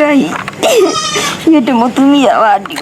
Ngai nyete mutumia wadio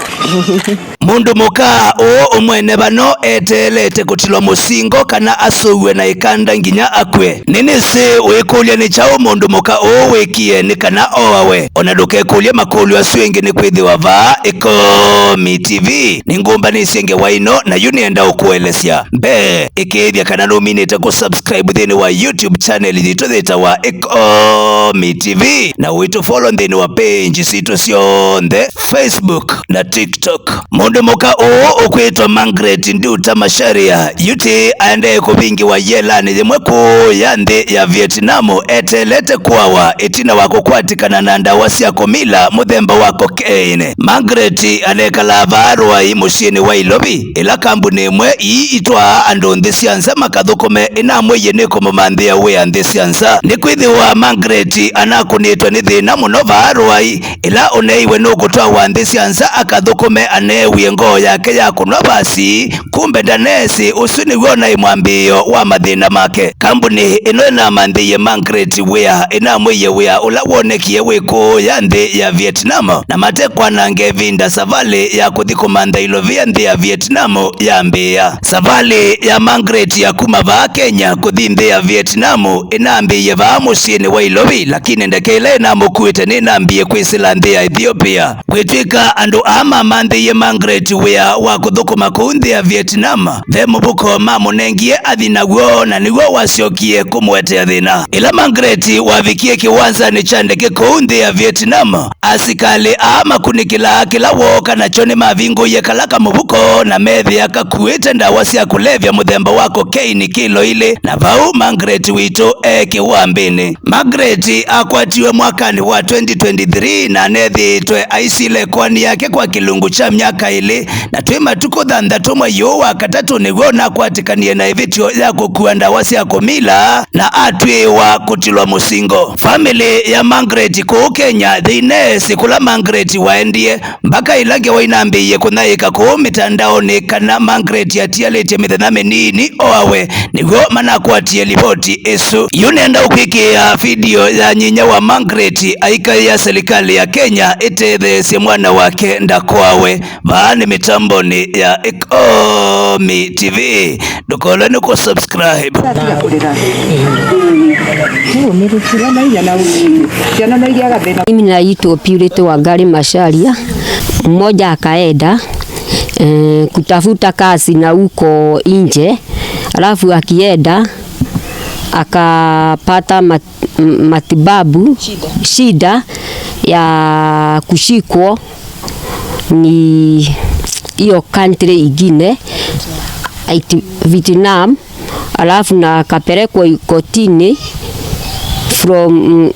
mundu muka o umwene bano etelete kutilwa musingo kana asuwe na ikanda nginya akwe nini si wikulia ni chao mundu muka o wikie ni kana owawe onaduke kulia makulu asuengi ni kwithi wava Ikomi TV ni ngumba ni sienge waino na yunienda ukuelesya mbe ikithia kana numinite kusubscribe thini wa YouTube channel dhito dhita wa Ikomi TV na witu follow thini wa page sito sionde Facebook na TikTok. Mundu muka o ukwitwa Margaret Nduta Macharia yuti aende kubingi wa yelani dhimwe ya nthi ya Vietnamu etelete kwawa itina wako kwatikana na ndawasi ya komila muthemba wako keine. Margaret anekala varwa mushini wa Ilobi ila kambuni imwe itwa andu nthi sianza makathukume inamwe yeniko mumanthia wea nthi sianza ni kwithiwa Margaret anakunitwa ni thina muno varwa ila uneiwe nukutwa wa nthi sianza akathukume anewie ngoo yake ya kunwa basi kumbe ndanesi usuni wona imwambio wa mathina make. Kambuni ino ina manthiye Margaret wea inamwiye wea ula wonekie wiku ya nthi ya Vietnam na matekwa nange vinda savali ya kuthikuma Ilovia nthi ya Vietnam ya mbia. Savali ya Margaret ya kuma va Kenya kuthi nthi ya Vietnam inambiye va mushini wa Ilobi lakini ndekele inamukuite ninambiye kwisila nthi ya Ethiopia kwitwika andu ama manthiye Margaret wea wa kuthukuma kunthi ya Vietnam the mubuko mamunengie athina guo na niguo wasiokie kumwetea thina ila Margaret wavikie kiwanzani cha ndeke kunthi ya Vietnam asikali ama kunikila kila woka na choni mavingo ye kalaka mubuko na methi akakuite ndawa cia kulevya muthemba wako keini kilo ile na vau Margaret wito kiwambini. Margaret akwatiwe mwakani wa 2023 na nethitwe aisile kwani yake kwa kilungu cha miaka ile na twi matuko thanthatu mwei wa katatu niguo nakwatikanie na ivitio ya kukua ndawa cia kumila na atwiwa kutilwa musingo. Family ya Margaret ku Kenya thine sikula Margaret waendie mpaka ilage wainambiye kunaika ku mitandaoni kana Margaret atialete mithenya minini oawe niguo manakwatie ripoti isu yunenda ukwikia video ya nyinya wa Margaret aika ya serikali ya Kenya itethesie mwana wake ndakwawe vaani mitamboni ya Ikomi TV dukole ni kusubscribe. Mimi naitwa Purity Wangari Macharia. Mmoja akaenda kutafuta kazi na huko nje, alafu akienda akapata matibabu shida ya kushikwa ni hiyo country ingine Vietnam, alafu na akapelekwa kotini from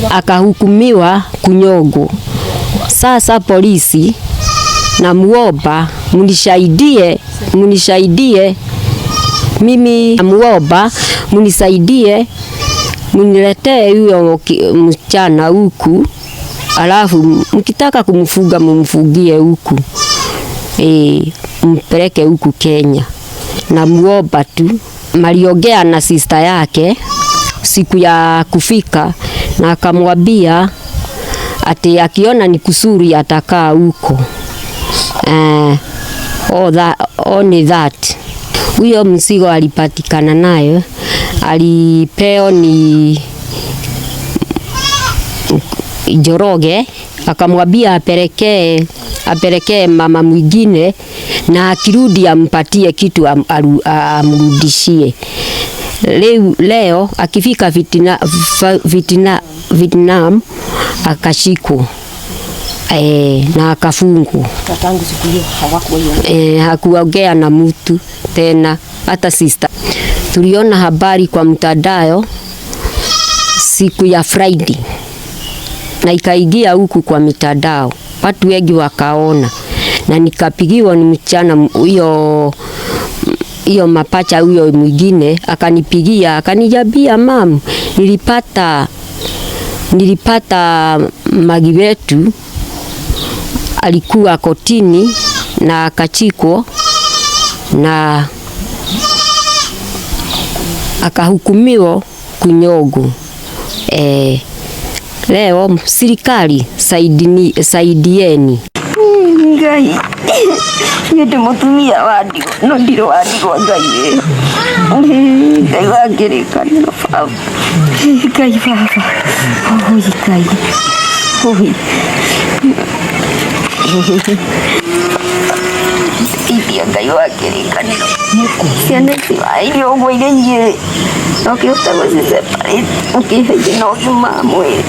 akahukumiwa kunyogo. Sasa polisi na muomba munisaidie mimi muomba munisaidie muniletee huyo msichana huku, alafu mkitaka kumfuga mumfugie huku mpeleke huku Kenya. Na muomba tu. Maliongea na sister yake siku ya kufika na akamwambia ati akiona ni kusuri atakaa huko. Only that. Huyo msigo alipatikana nayo alipeo ni Njoroge, akamwambia apelekee mama mwingine na akirudi ampatie kitu amrudishie. Leo akifika Vietnam akashikwa na akafungwa. Tangu siku hiyo hakuongea na mtu tena, hata sister. Tuliona habari kwa mtandao siku ya Friday na ikaingia huku kwa mitandao, watu wengi wakaona, na nikapigiwa ni mchana hiyo mapacha huyo mwingine akanipigia akanijabia, mam, nilipata Magi wetu alikuwa kotini na akachikwa na akahukumiwa kunyogo. Leo serikali saidieni. Ngai nĩ mũtumia wa ndigwa no ndirĩ wa ndigwa Ngai Ngai wa kĩrĩkanĩro baba Ngai baba oi Ngai oi idia Ngai wa kĩrĩkanĩro ciana icio ũguo irĩ igĩrĩ ũkĩhota gũciseparate ũkĩheire na ũgima wa mwĩrĩ.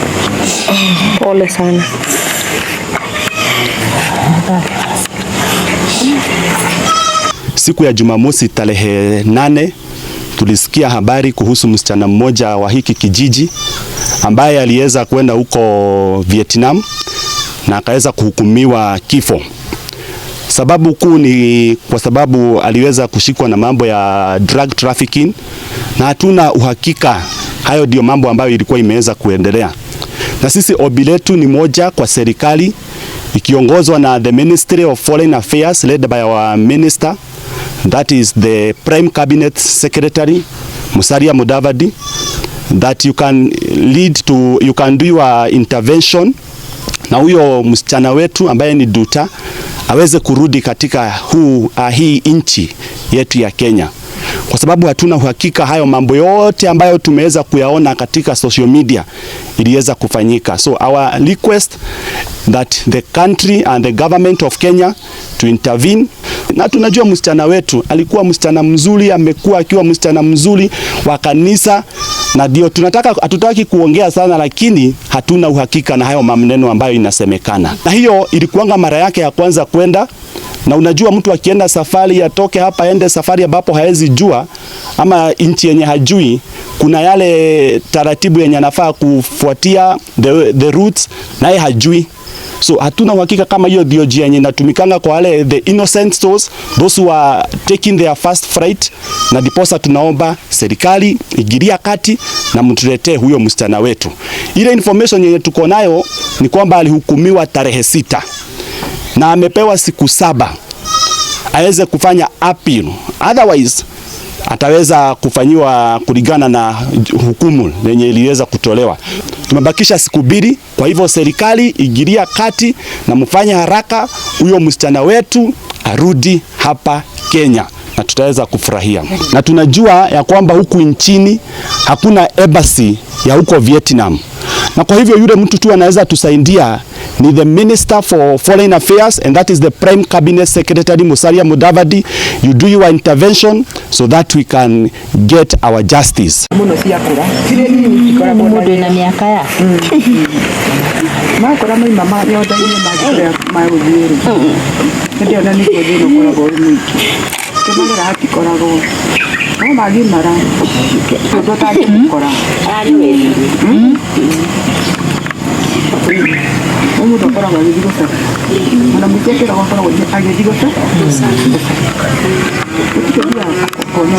Pole sana. Siku ya Jumamosi tarehe 8 tulisikia habari kuhusu msichana mmoja wa hiki kijiji ambaye aliweza kwenda huko Vietnam na akaweza kuhukumiwa kifo. Sababu kuu ni kwa sababu aliweza kushikwa na mambo ya drug trafficking na hatuna uhakika hayo ndio mambo ambayo ilikuwa imeweza kuendelea. Na sisi ombi letu ni moja kwa serikali ikiongozwa na the Ministry of Foreign Affairs led by our minister, that is the Prime Cabinet Secretary Musalia Mudavadi, that you can do your intervention na huyo msichana wetu ambaye ni Duta aweze kurudi katika hii nchi yetu ya Kenya, kwa sababu hatuna uhakika hayo mambo yote ambayo tumeweza kuyaona katika social media iliweza kufanyika. So our request that the country and the government of Kenya to intervene. Na tunajua msichana wetu alikuwa msichana mzuri, amekuwa akiwa msichana mzuri wa kanisa, na ndio hatutaki kuongea sana, lakini hatuna uhakika na hayo maneno ambayo inasemekana. Na hiyo ilikuanga mara yake ya kwanza kwenda, na unajua mtu akienda safari atoke hapa aende safari ambapo haezi jua ama nchi yenye hajui, kuna yale taratibu yenye anafaa kufuatia the routes naye hajui. So hatuna uhakika kama hiyo ndio njia yenye inatumikanga kwa wale the innocent souls, those who are taking their first flight, na diposa tunaomba serikali igiria kati na mtuletee huyo msichana wetu. Ile information yenye tuko nayo ni kwamba alihukumiwa tarehe 6 na amepewa siku 7 aweze kufanya appeal, otherwise ataweza kufanyiwa kulingana na hukumu yenye iliweza kutolewa. Tumebakisha siku 2, kwa hivyo serikali igiria kati na mfanye haraka huyo msichana wetu arudi hapa Kenya na tutaweza kufurahia. Na tunajua ya kwamba huku nchini hakuna embassy ya huko Vietnam, na kwa hivyo yule mtu tu anaweza tusaidia ni the Minister for Foreign Affairs, and that is the Prime Cabinet Secretary Musalia Mudavadi. You do your intervention so that we can get our justice. Umuntu akoragwa agithigoca na mutekera akoragwa agithigoca ukiria akona